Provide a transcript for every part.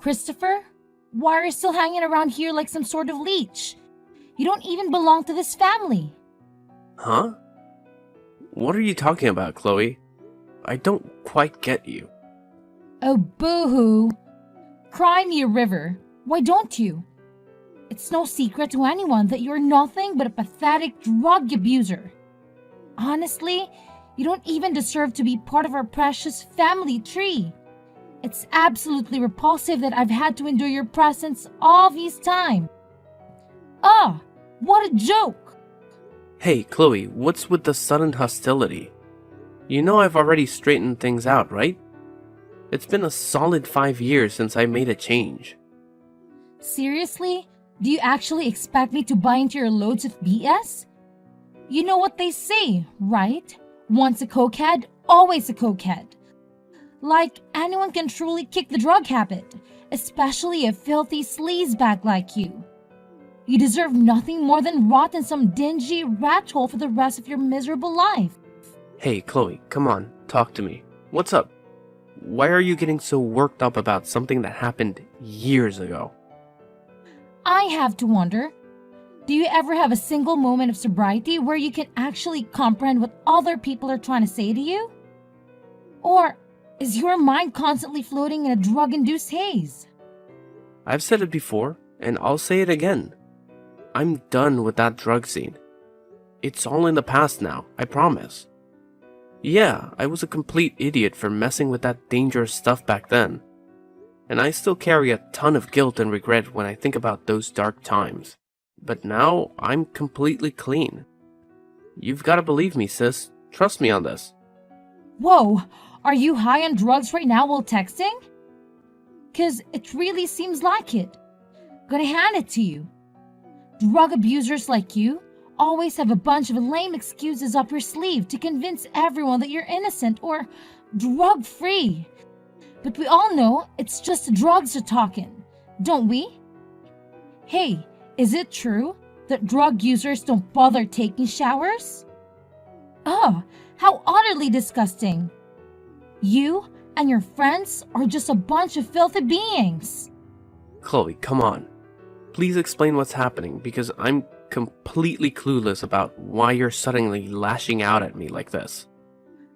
Christopher, why are you still hanging around here like some sort of leech? You don't even belong to this family. Huh? What are you talking about, Chloe? I don't quite get you. Oh, boo-hoo. Cry me a river. Why don't you? It's no secret to anyone that you're nothing but a pathetic drug abuser. Honestly, you don't even deserve to be part of our precious family tree. It's absolutely repulsive that I've had to endure your presence all this time. Ah, what a joke! Hey, Chloe, what's with the sudden hostility? You know I've already straightened things out, right? It's been a solid 5 years since I made a change. Seriously? Do you actually expect me to buy into your loads of BS? You know what they say, right? Once a cokehead, always a cokehead. Like, anyone can truly kick the drug habit, especially a filthy sleazebag like you. You deserve nothing more than rot in some dingy rat hole for the rest of your miserable life. Hey, Chloe, come on, talk to me. What's up? Why are you getting so worked up about something that happened years ago? I have to wonder, do you ever have a single moment of sobriety where you can actually comprehend what other people are trying to say to you? Or is your mind constantly floating in a drug-induced haze? I've said it before, and I'll say it again. I'm done with that drug scene. It's all in the past now, I promise. Yeah, I was a complete idiot for messing with that dangerous stuff back then. And I still carry a ton of guilt and regret when I think about those dark times. But now, I'm completely clean. You've gotta believe me, sis. Trust me on this. Whoa, are you high on drugs right now while texting? 'Cause it really seems like it. Gonna hand it to you. Drug abusers like you always have a bunch of lame excuses up your sleeve to convince everyone that you're innocent or drug-free. But we all know it's just the drugs are talking, don't we? Hey, is it true that drug users don't bother taking showers? Oh, how utterly disgusting. You and your friends are just a bunch of filthy beings. Chloe, come on. Please explain what's happening, because I'm completely clueless about why you're suddenly lashing out at me like this.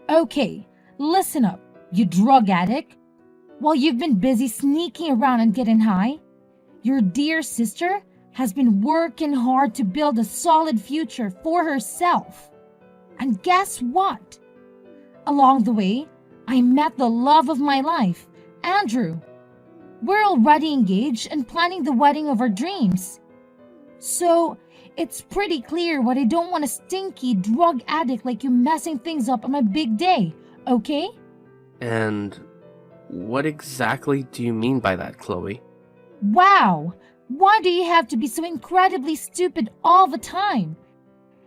Okay, listen up, you drug addict. While you've been busy sneaking around and getting high, your dear sister has been working hard to build a solid future for herself. And guess what? Along the way, I met the love of my life, Andrew. We're already engaged and planning the wedding of our dreams. So, it's pretty clear why I don't want a stinky drug addict like you messing things up on my big day, okay? And what exactly do you mean by that, Chloe? Wow! Why do you have to be so incredibly stupid all the time?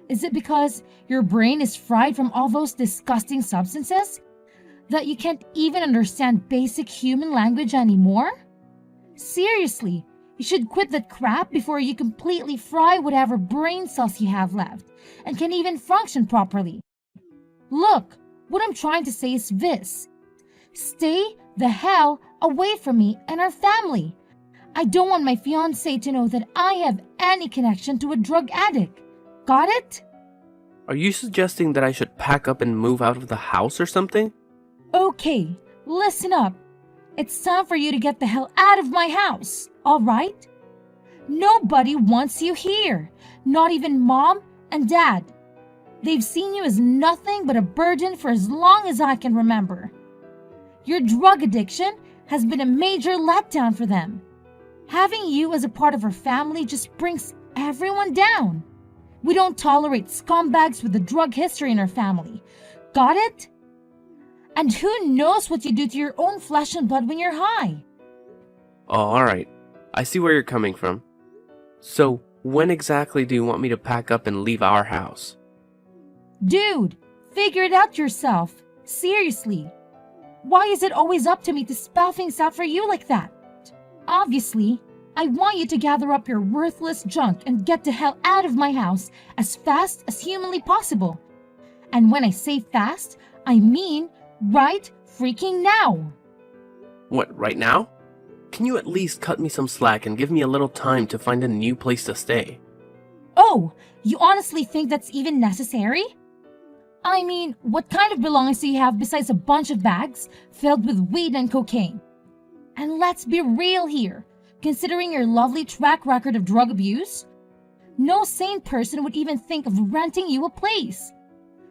Is it because your brain is fried from all those disgusting substances? That you can't even understand basic human language anymore? Seriously, you should quit that crap before you completely fry whatever brain cells you have left and can even function properly. Look, what I'm trying to say is this. Stay the hell away from me and our family. I don't want my fiancé to know that I have any connection to a drug addict. Got it? Are you suggesting that I should pack up and move out of the house or something? Okay, listen up. It's time for you to get the hell out of my house, all right? Nobody wants you here, not even Mom and Dad. They've seen you as nothing but a burden for as long as I can remember. Your drug addiction has been a major letdown for them. Having you as a part of our family just brings everyone down. We don't tolerate scumbags with a drug history in our family. Got it? And who knows what you do to your own flesh and blood when you're high? Oh, alright. I see where you're coming from. So, when exactly do you want me to pack up and leave our house? Dude, figure it out yourself. Seriously. Why is it always up to me to spell things out for you like that? Obviously, I want you to gather up your worthless junk and get the hell out of my house as fast as humanly possible. And when I say fast, I mean right freaking now. What, right now? Can you at least cut me some slack and give me a little time to find a new place to stay? Oh, you honestly think that's even necessary? I mean, what kind of belongings do you have besides a bunch of bags filled with weed and cocaine? And let's be real here. Considering your lovely track record of drug abuse, no sane person would even think of renting you a place.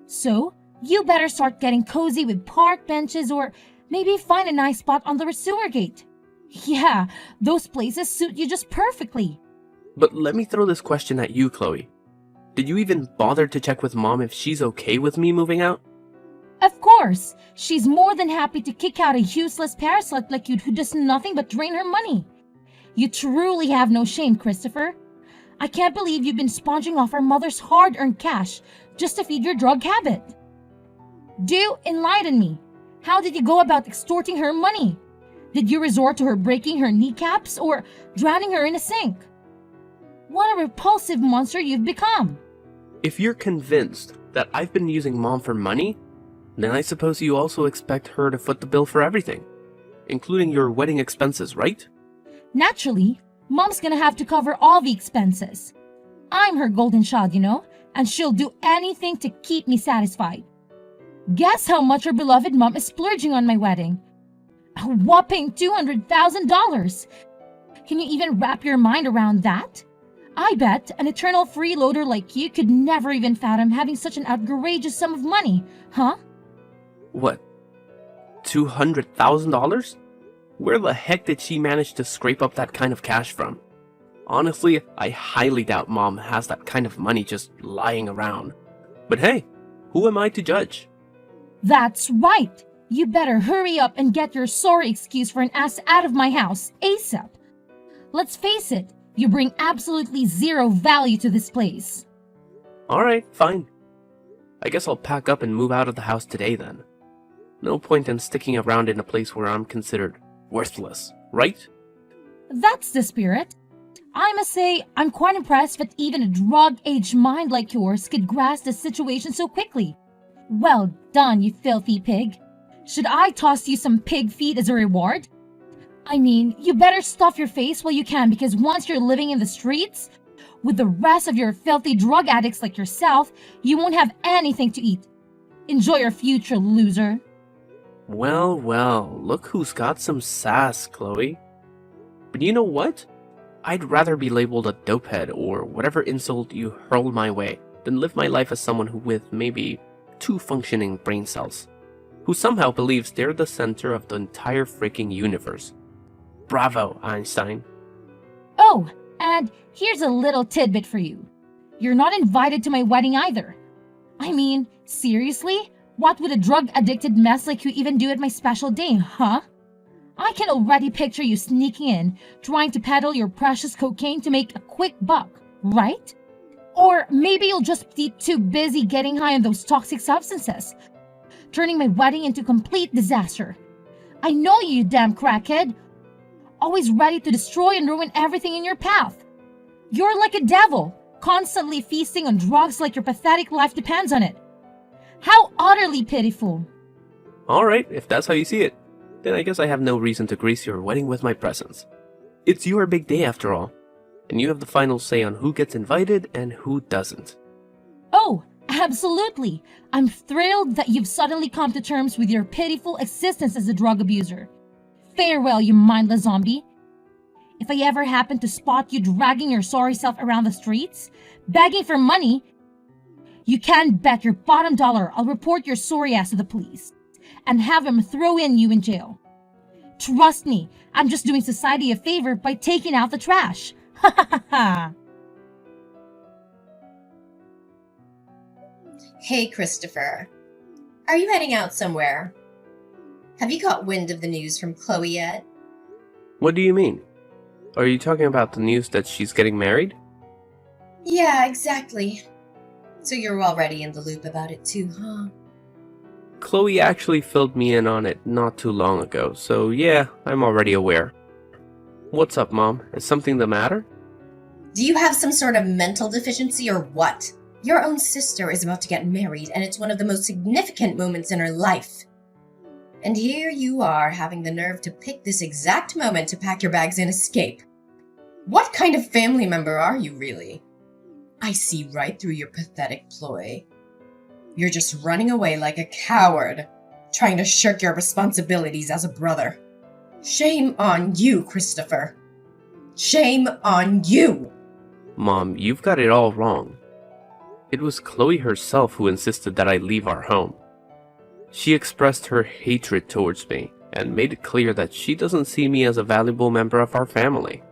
So, you better start getting cozy with park benches or maybe find a nice spot on the sewer gate. Yeah, those places suit you just perfectly. But let me throw this question at you, Chloe. Did you even bother to check with Mom if she's okay with me moving out? Of course, she's more than happy to kick out a useless parasite like you who does nothing but drain her money. You truly have no shame, Christopher. I can't believe you've been sponging off our mother's hard-earned cash just to feed your drug habit. Do enlighten me. How did you go about extorting her money? Did you resort to her breaking her kneecaps or drowning her in a sink? What a repulsive monster you've become. If you're convinced that I've been using Mom for money, then I suppose you also expect her to foot the bill for everything, including your wedding expenses, right? Naturally, Mom's gonna have to cover all the expenses. I'm her golden child, you know, and she'll do anything to keep me satisfied. Guess how much her beloved Mom is splurging on my wedding? A whopping $200,000! Can you even wrap your mind around that? I bet an eternal freeloader like you could never even fathom having such an outrageous sum of money, huh? What? $200,000? Where the heck did she manage to scrape up that kind of cash from? Honestly, I highly doubt Mom has that kind of money just lying around. But hey, who am I to judge? That's right! You better hurry up and get your sorry excuse for an ass out of my house, ASAP. Let's face it, you bring absolutely zero value to this place. Alright, fine. I guess I'll pack up and move out of the house today then. No point in sticking around in a place where I'm considered worthless, right? That's the spirit. I must say, I'm quite impressed that even a drug-aged mind like yours could grasp the situation so quickly. Well done, you filthy pig. Should I toss you some pig feet as a reward? I mean, you better stuff your face while you can, because once you're living in the streets with the rest of your filthy drug addicts like yourself, you won't have anything to eat. Enjoy your future, loser. Well, well, look who's got some sass, Chloe. But you know what? I'd rather be labeled a dopehead or whatever insult you hurl my way than live my life as someone who with maybe 2 functioning brain cells, who somehow believes they're the center of the entire freaking universe. Bravo, Einstein. Oh, and here's a little tidbit for you. You're not invited to my wedding either. I mean, seriously? What would a drug-addicted mess like you even do at my special day, huh? I can already picture you sneaking in, trying to peddle your precious cocaine to make a quick buck, right? Or maybe you'll just be too busy getting high on those toxic substances, turning my wedding into complete disaster. I know you damn crackhead. Always ready to destroy and ruin everything in your path. You're like a devil, constantly feasting on drugs like your pathetic life depends on it. How utterly pitiful. Alright, if that's how you see it, then I guess I have no reason to grace your wedding with my presence. It's your big day after all, and you have the final say on who gets invited and who doesn't. Oh, absolutely. I'm thrilled that you've suddenly come to terms with your pitiful existence as a drug abuser. Farewell, you mindless zombie. If I ever happen to spot you dragging your sorry self around the streets, begging for money, you can bet your bottom dollar I'll report your sorry ass to the police and have them throw you in jail. Trust me, I'm just doing society a favor by taking out the trash. Ha ha ha ha. Hey, Christopher. Are you heading out somewhere? Have you got wind of the news from Chloe yet? What do you mean? Are you talking about the news that she's getting married? Yeah, exactly. So you're already in the loop about it too, huh? Chloe actually filled me in on it not too long ago, so yeah, I'm already aware. What's up, Mom? Is something the matter? Do you have some sort of mental deficiency or what? Your own sister is about to get married, and it's one of the most significant moments in her life. And here you are having the nerve to pick this exact moment to pack your bags and escape. What kind of family member are you, really? I see right through your pathetic ploy. You're just running away like a coward, trying to shirk your responsibilities as a brother. Shame on you, Christopher. Shame on you! Mom, you've got it all wrong. It was Chloe herself who insisted that I leave our home. She expressed her hatred towards me and made it clear that she doesn't see me as a valuable member of our family.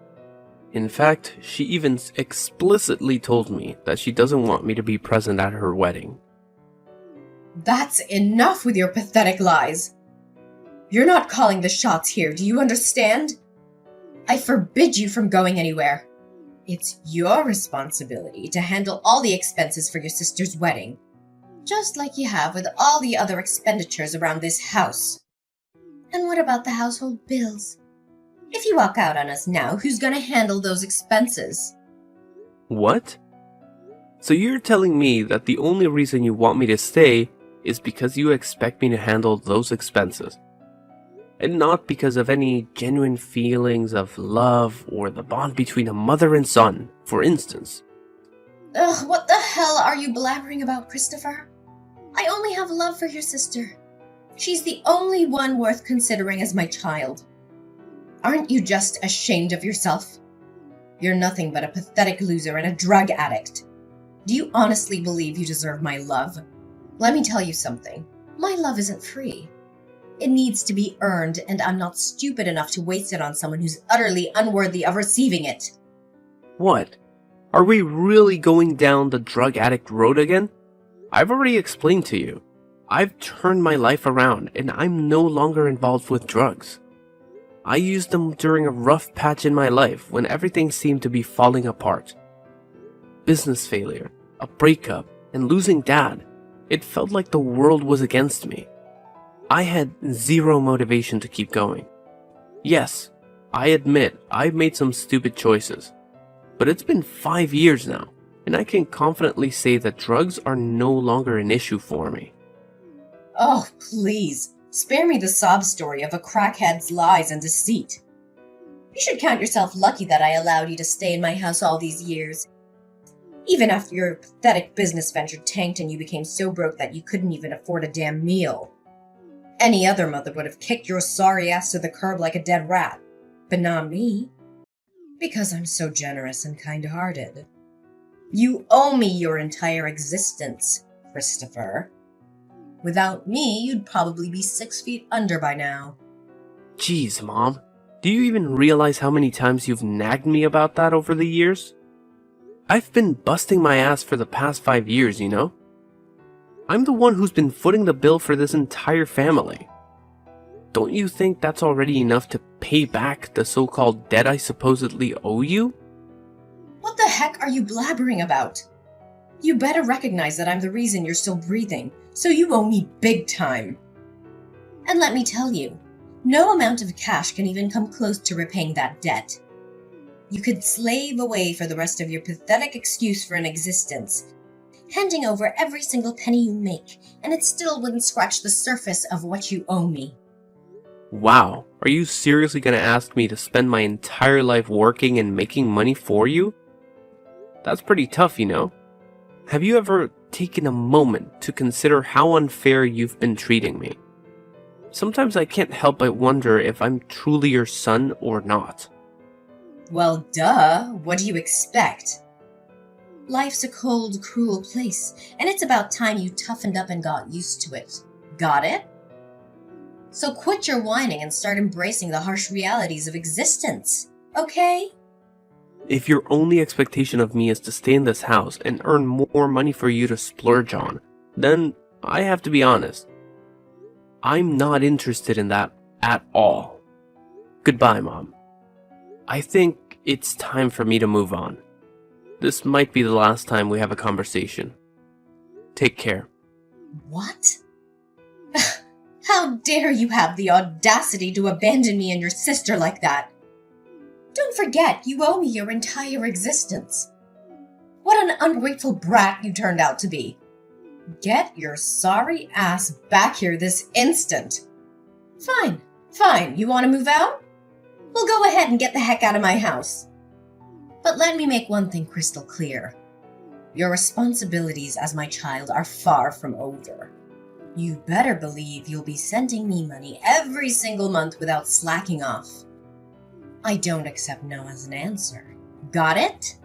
In fact, she even explicitly told me that she doesn't want me to be present at her wedding. That's enough with your pathetic lies. You're not calling the shots here, do you understand? I forbid you from going anywhere. It's your responsibility to handle all the expenses for your sister's wedding, just like you have with all the other expenditures around this house. And what about the household bills? If you walk out on us now, who's gonna handle those expenses? What? So you're telling me that the only reason you want me to stay is because you expect me to handle those expenses, and not because of any genuine feelings of love or the bond between a mother and son, for instance? Ugh, what the hell are you blabbering about, Christopher? I only have love for your sister. She's the only one worth considering as my child. Aren't you just ashamed of yourself? You're nothing but a pathetic loser and a drug addict. Do you honestly believe you deserve my love? Let me tell you something. My love isn't free. It needs to be earned, and I'm not stupid enough to waste it on someone who's utterly unworthy of receiving it. What? Are we really going down the drug addict road again? I've already explained to you. I've turned my life around, and I'm no longer involved with drugs. I used them during a rough patch in my life when everything seemed to be falling apart. Business failure, a breakup, and losing Dad. It felt like the world was against me. I had zero motivation to keep going. Yes, I admit I've made some stupid choices, but it's been 5 years now, and I can confidently say that drugs are no longer an issue for me. Oh, please. Spare me the sob story of a crackhead's lies and deceit. You should count yourself lucky that I allowed you to stay in my house all these years. Even after your pathetic business venture tanked and you became so broke that you couldn't even afford a damn meal. Any other mother would have kicked your sorry ass to the curb like a dead rat. But not me. Because I'm so generous and kind-hearted. You owe me your entire existence, Christopher. Without me, you'd probably be 6 feet under by now. Jeez, Mom. Do you even realize how many times you've nagged me about that over the years? I've been busting my ass for the past 5 years, you know? I'm the one who's been footing the bill for this entire family. Don't you think that's already enough to pay back the so-called debt I supposedly owe you? What the heck are you blabbering about? You better recognize that I'm the reason you're still breathing, so you owe me big time. And let me tell you, no amount of cash can even come close to repaying that debt. You could slave away for the rest of your pathetic excuse for an existence, handing over every single penny you make, and it still wouldn't scratch the surface of what you owe me. Wow, are you seriously gonna ask me to spend my entire life working and making money for you? That's pretty tough, you know? Have you ever taken a moment to consider how unfair you've been treating me? Sometimes I can't help but wonder if I'm truly your son or not. Well, duh, what do you expect? Life's a cold, cruel place, and it's about time you toughened up and got used to it. Got it? So quit your whining and start embracing the harsh realities of existence, okay? If your only expectation of me is to stay in this house and earn more money for you to splurge on, then I have to be honest. I'm not interested in that at all. Goodbye, Mom. I think it's time for me to move on. This might be the last time we have a conversation. Take care. What? How dare you have the audacity to abandon me and your sister like that? Don't forget, you owe me your entire existence. What an ungrateful brat you turned out to be. Get your sorry ass back here this instant. Fine. You want to move out? Well, go ahead and get the heck out of my house. But let me make one thing crystal clear. Your responsibilities as my child are far from over. You better believe you'll be sending me money every single month without slacking off. I don't accept no as an answer. Got it?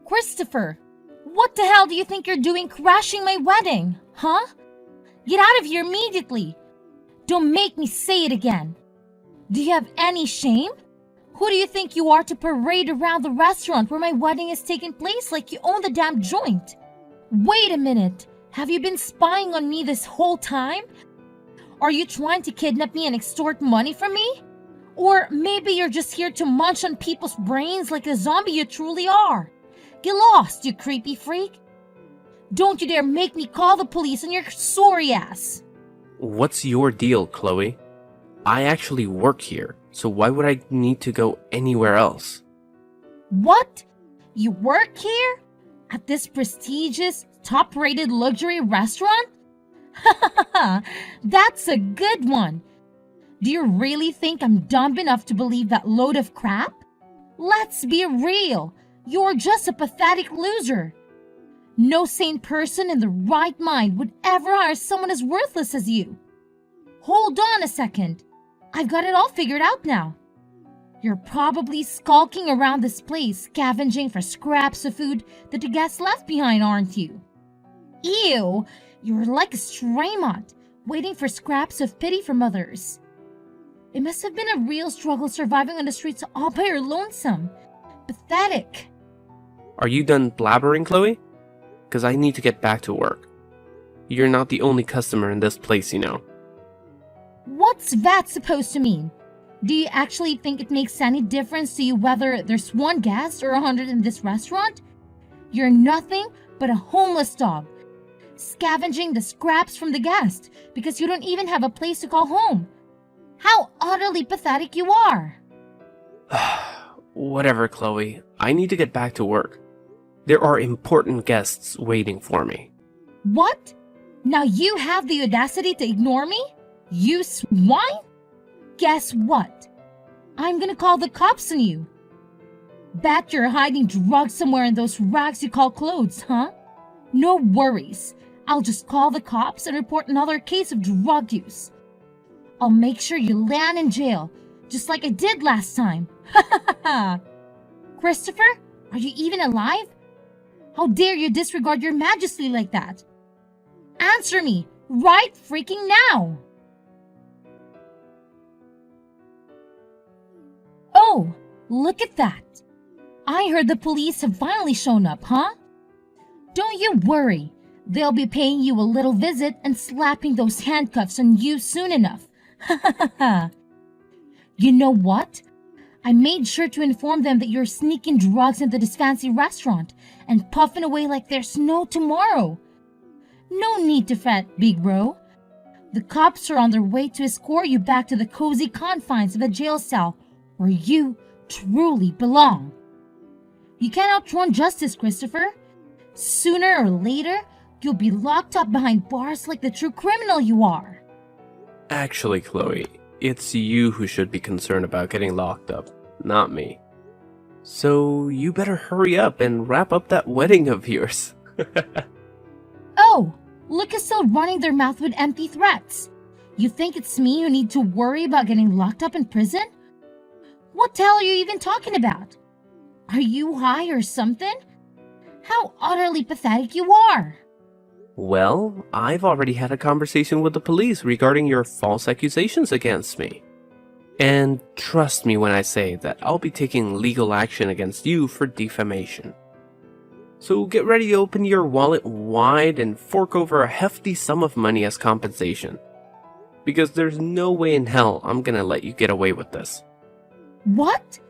Christopher, what the hell do you think you're doing crashing my wedding? Huh? Get out of here immediately. Don't make me say it again. Do you have any shame? Who do you think you are to parade around the restaurant where my wedding is taking place like you own the damn joint? Wait a minute. Have you been spying on me this whole time? Are you trying to kidnap me and extort money from me? Or maybe you're just here to munch on people's brains like the zombie you truly are. Get lost, you creepy freak. Don't you dare make me call the police on your sorry ass. What's your deal, Chloe? I actually work here, so why would I need to go anywhere else? What? You work here? At this prestigious, top-rated luxury restaurant? That's a good one. Do you really think I'm dumb enough to believe that load of crap? Let's be real. You're just a pathetic loser. No sane person in the right mind would ever hire someone as worthless as you. Hold on a second. I've got it all figured out now. You're probably skulking around this place, scavenging for scraps of food that the guests left behind, aren't you? Ew, you're like a stray mutt, waiting for scraps of pity from others. It must have been a real struggle surviving on the streets all by your lonesome. Pathetic. Are you done blabbering, Chloe? Because I need to get back to work. You're not the only customer in this place, you know. What's that supposed to mean? Do you actually think it makes any difference to you whether there's one guest or 100 in this restaurant? You're nothing but a homeless dog, scavenging the scraps from the guest because you don't even have a place to call home. How utterly pathetic you are. Whatever, Chloe. I need to get back to work. There are important guests waiting for me. What? Now you have the audacity to ignore me? You swine? Guess what? I'm gonna call the cops on you. Bet you're hiding drugs somewhere in those rags you call clothes, huh? No worries. I'll just call the cops and report another case of drug use. I'll make sure you land in jail, just like I did last time. Christopher, are you even alive? How dare you disregard your majesty like that? Answer me, right freaking now! Oh, look at that. I heard the police have finally shown up, huh? Don't you worry. They'll be paying you a little visit and slapping those handcuffs on you soon enough. You know what? I made sure to inform them that you're sneaking drugs into this fancy restaurant and puffing away like there's no tomorrow. No need to fret, big bro. The cops are on their way to escort you back to the cozy confines of the jail cell where you truly belong. You can't outrun justice, Christopher. Sooner or later, you'll be locked up behind bars like the true criminal you are. Actually, Chloe, it's you who should be concerned about getting locked up, not me. So you better hurry up and wrap up that wedding of yours. Oh, look who's still running their mouth with empty threats. You think it's me who need to worry about getting locked up in prison? What the hell are you even talking about? Are you high or something? How utterly pathetic you are. Well, I've already had a conversation with the police regarding your false accusations against me. And trust me when I say that I'll be taking legal action against you for defamation. So get ready to open your wallet wide and fork over a hefty sum of money as compensation. Because there's no way in hell I'm gonna let you get away with this. What?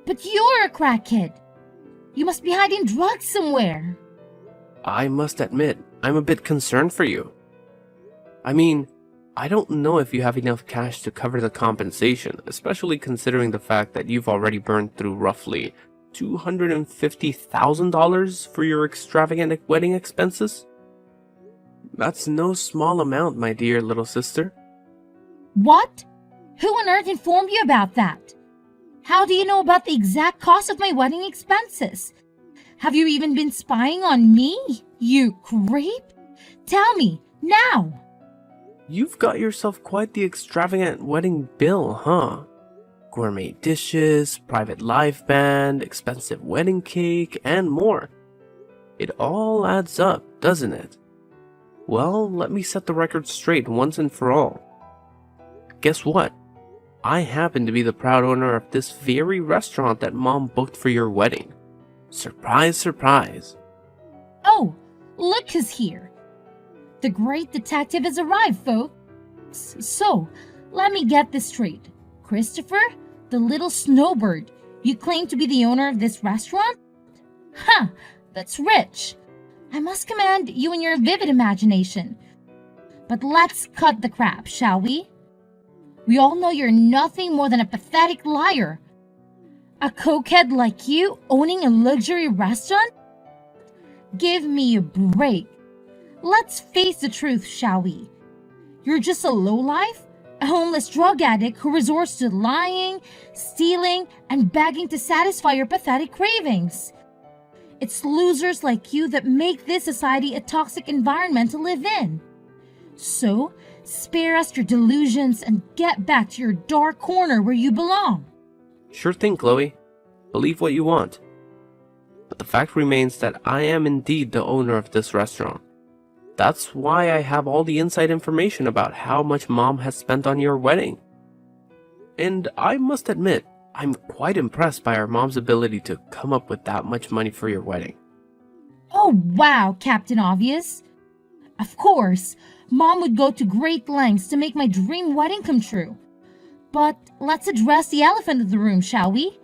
But you're a crackhead. You must be hiding drugs somewhere. I must admit, I'm a bit concerned for you. I mean, I don't know if you have enough cash to cover the compensation, especially considering the fact that you've already burned through roughly $250,000 for your extravagant wedding expenses. That's no small amount, my dear little sister. What? Who on earth informed you about that? How do you know about the exact cost of my wedding expenses? Have you even been spying on me, you creep? Tell me, now! You've got yourself quite the extravagant wedding bill, huh? Gourmet dishes, private live band, expensive wedding cake, and more. It all adds up, doesn't it? Well, let me set the record straight once and for all. Guess what? I happen to be the proud owner of this very restaurant that Mom booked for your wedding. Surprise, surprise. Oh, look who's here. The great detective has arrived, folks. So, let me get this straight. Christopher, the little snowbird, you claim to be the owner of this restaurant? Huh, that's rich. I must commend you and your vivid imagination. But let's cut the crap, shall we? We all know you're nothing more than a pathetic liar. A cokehead like you owning a luxury restaurant? Give me a break. Let's face the truth, shall we? You're just a lowlife, a homeless drug addict who resorts to lying, stealing, and begging to satisfy your pathetic cravings. It's losers like you that make this society a toxic environment to live in. So, spare us your delusions and get back to your dark corner where you belong. Sure thing, Chloe. Believe what you want. But the fact remains that I am indeed the owner of this restaurant. That's why I have all the inside information about how much Mom has spent on your wedding. And I must admit, I'm quite impressed by our mom's ability to come up with that much money for your wedding. Oh wow, Captain Obvious. Of course, Mom would go to great lengths to make my dream wedding come true. But let's address the elephant in the room, shall we?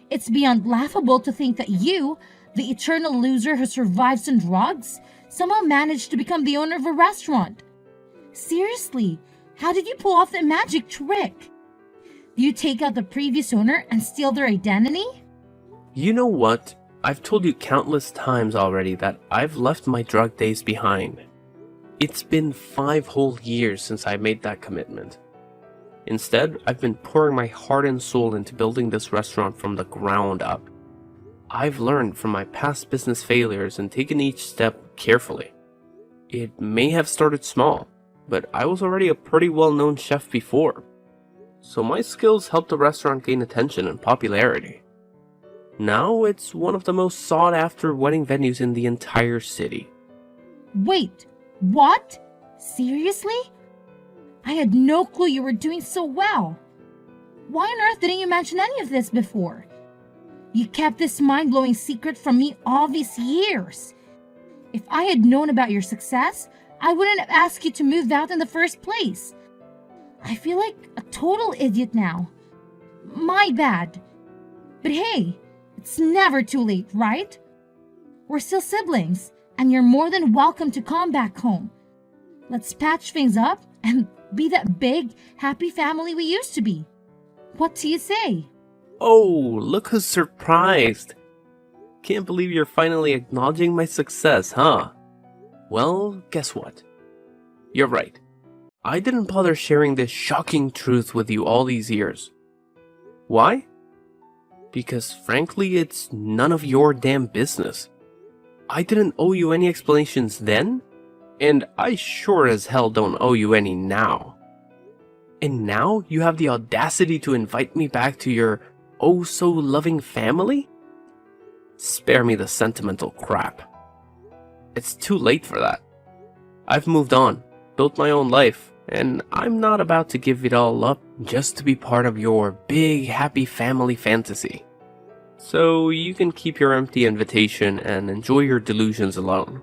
It's beyond laughable to think that you, the eternal loser who survives on drugs, somehow managed to become the owner of a restaurant. Seriously, how did you pull off that magic trick? Do you take out the previous owner and steal their identity? You know what? I've told you countless times already that I've left my drug days behind. It's been 5 whole years since I made that commitment. Instead, I've been pouring my heart and soul into building this restaurant from the ground up. I've learned from my past business failures and taken each step carefully. It may have started small, but I was already a pretty well-known chef before. So my skills helped the restaurant gain attention and popularity. Now it's one of the most sought-after wedding venues in the entire city. Wait, what? Seriously? I had no clue you were doing so well. Why on earth didn't you mention any of this before? You kept this mind-blowing secret from me all these years. If I had known about your success, I wouldn't have asked you to move out in the first place. I feel like a total idiot now. My bad. But hey, it's never too late, right? We're still siblings, and you're more than welcome to come back home. Let's patch things up and be that big, happy family we used to be. What do you say? Oh, look who's surprised. Can't believe you're finally acknowledging my success, huh? Well, guess what? You're right. I didn't bother sharing this shocking truth with you all these years. Why? Because frankly, it's none of your damn business. I didn't owe you any explanations then, and I sure as hell don't owe you any now. And now you have the audacity to invite me back to your oh-so-loving family? Spare me the sentimental crap. It's too late for that. I've moved on, built my own life, and I'm not about to give it all up just to be part of your big, happy family fantasy. So you can keep your empty invitation and enjoy your delusions alone.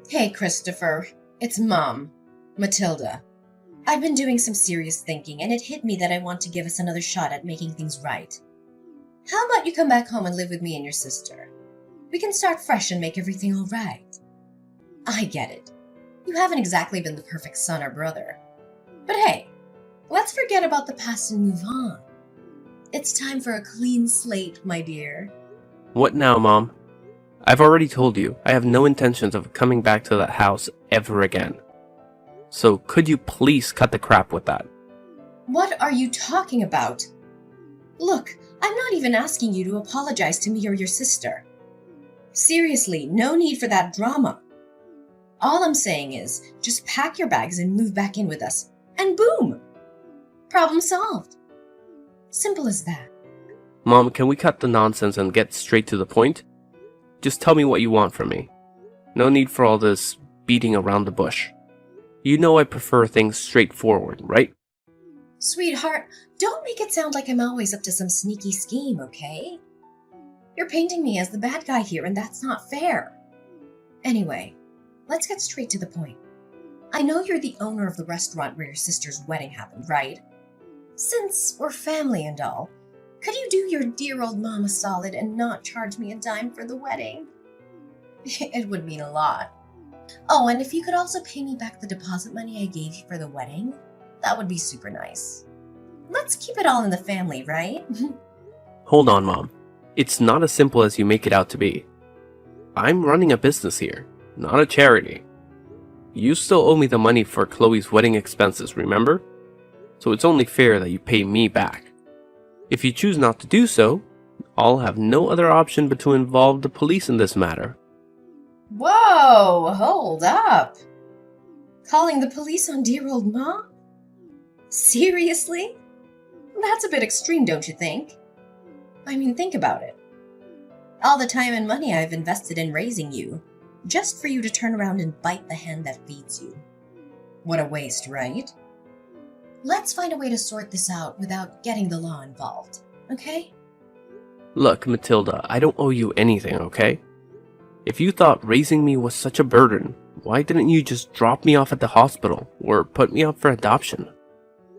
Hey, Christopher. It's Mom, Matilda. I've been doing some serious thinking, and it hit me that I want to give us another shot at making things right. How about you come back home and live with me and your sister? We can start fresh and make everything all right. I get it. You haven't exactly been the perfect son or brother. But hey, let's forget about the past and move on. It's time for a clean slate, my dear. What now, Mom? I've already told you, I have no intentions of coming back to that house ever again. So could you please cut the crap with that? What are you talking about? Look, I'm not even asking you to apologize to me or your sister. Seriously, no need for that drama. All I'm saying is, just pack your bags and move back in with us. And boom! Problem solved. Simple as that. Mom, can we cut the nonsense and get straight to the point? Just tell me what you want from me. No need for all this beating around the bush. You know I prefer things straightforward, right? Sweetheart, don't make it sound like I'm always up to some sneaky scheme, okay? You're painting me as the bad guy here, and that's not fair. Anyway, let's get straight to the point. I know you're the owner of the restaurant where your sister's wedding happened, right? Since we're family and all, could you do your dear old mom a solid and not charge me a dime for the wedding? It would mean a lot. Oh, and if you could also pay me back the deposit money I gave you for the wedding, that would be super nice. Let's keep it all in the family, right? Hold on, Mom. It's not as simple as you make it out to be. I'm running a business here, not a charity. You still owe me the money for Chloe's wedding expenses, remember? So it's only fair that you pay me back. If you choose not to do so, I'll have no other option but to involve the police in this matter. Whoa, hold up. Calling the police on dear old mom? Seriously? That's a bit extreme, don't you think? I mean, think about it. All the time and money I've invested in raising you, just for you to turn around and bite the hand that feeds you. What a waste, right? Let's find a way to sort this out without getting the law involved, okay? Look, Matilda, I don't owe you anything, okay? If you thought raising me was such a burden, why didn't you just drop me off at the hospital or put me up for adoption?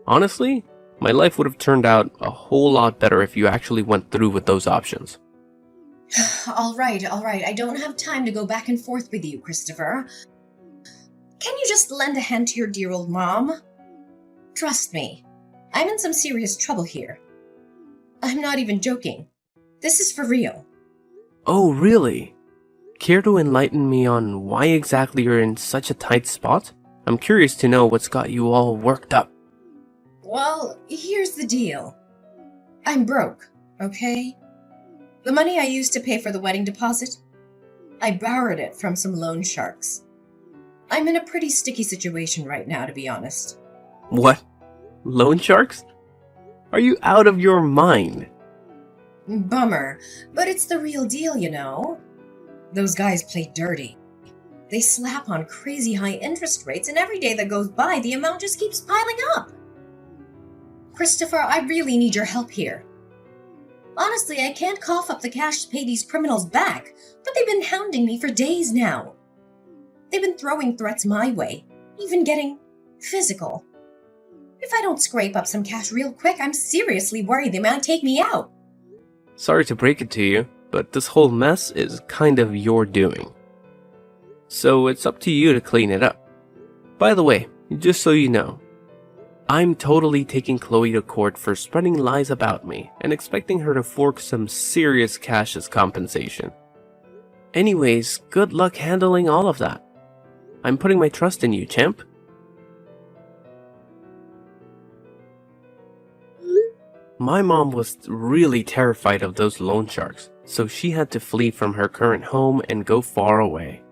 Honestly, my life would have turned out a whole lot better if you actually went through with those options. All right. I don't have time to go back and forth with you, Christopher. Can you just lend a hand to your dear old mom? Trust me, I'm in some serious trouble here. I'm not even joking. This is for real. Oh, really? Care to enlighten me on why exactly you're in such a tight spot? I'm curious to know what's got you all worked up. Well, here's the deal. I'm broke, okay? The money I used to pay for the wedding deposit, I borrowed it from some loan sharks. I'm in a pretty sticky situation right now, to be honest. What? Loan sharks? Are you out of your mind? Bummer, but it's the real deal, you know. Those guys play dirty. They slap on crazy high interest rates, and every day that goes by, the amount just keeps piling up. Christopher, I really need your help here. Honestly, I can't cough up the cash to pay these criminals back, but they've been hounding me for days now. They've been throwing threats my way, even getting physical. If I don't scrape up some cash real quick, I'm seriously worried they might take me out. Sorry to break it to you, but this whole mess is kind of your doing. So it's up to you to clean it up. By the way, just so you know, I'm totally taking Chloe to court for spreading lies about me and expecting her to fork some serious cash as compensation. Anyways, good luck handling all of that. I'm putting my trust in you, champ. My mom was really terrified of those loan sharks, so she had to flee from her current home and go far away.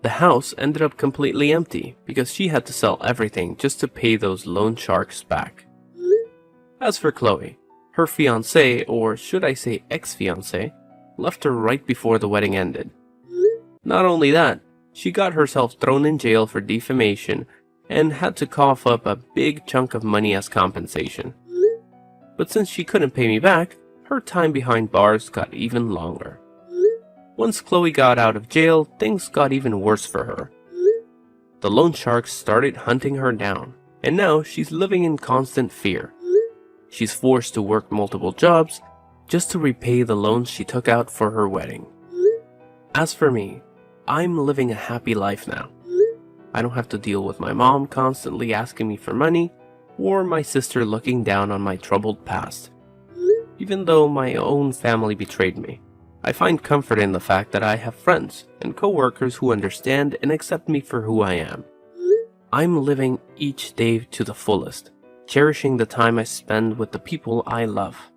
The house ended up completely empty because she had to sell everything just to pay those loan sharks back. As for Chloe, her fiancé, or should I say ex-fiancé, left her right before the wedding ended. Not only that, she got herself thrown in jail for defamation and had to cough up a big chunk of money as compensation. But since she couldn't pay me back, her time behind bars got even longer. Once Chloe got out of jail, things got even worse for her. The loan sharks started hunting her down, and now she's living in constant fear. She's forced to work multiple jobs just to repay the loans she took out for her wedding. As for me, I'm living a happy life now. I don't have to deal with my mom constantly asking me for money, or my sister looking down on my troubled past. Even though my own family betrayed me, I find comfort in the fact that I have friends and coworkers who understand and accept me for who I am. I'm living each day to the fullest, cherishing the time I spend with the people I love.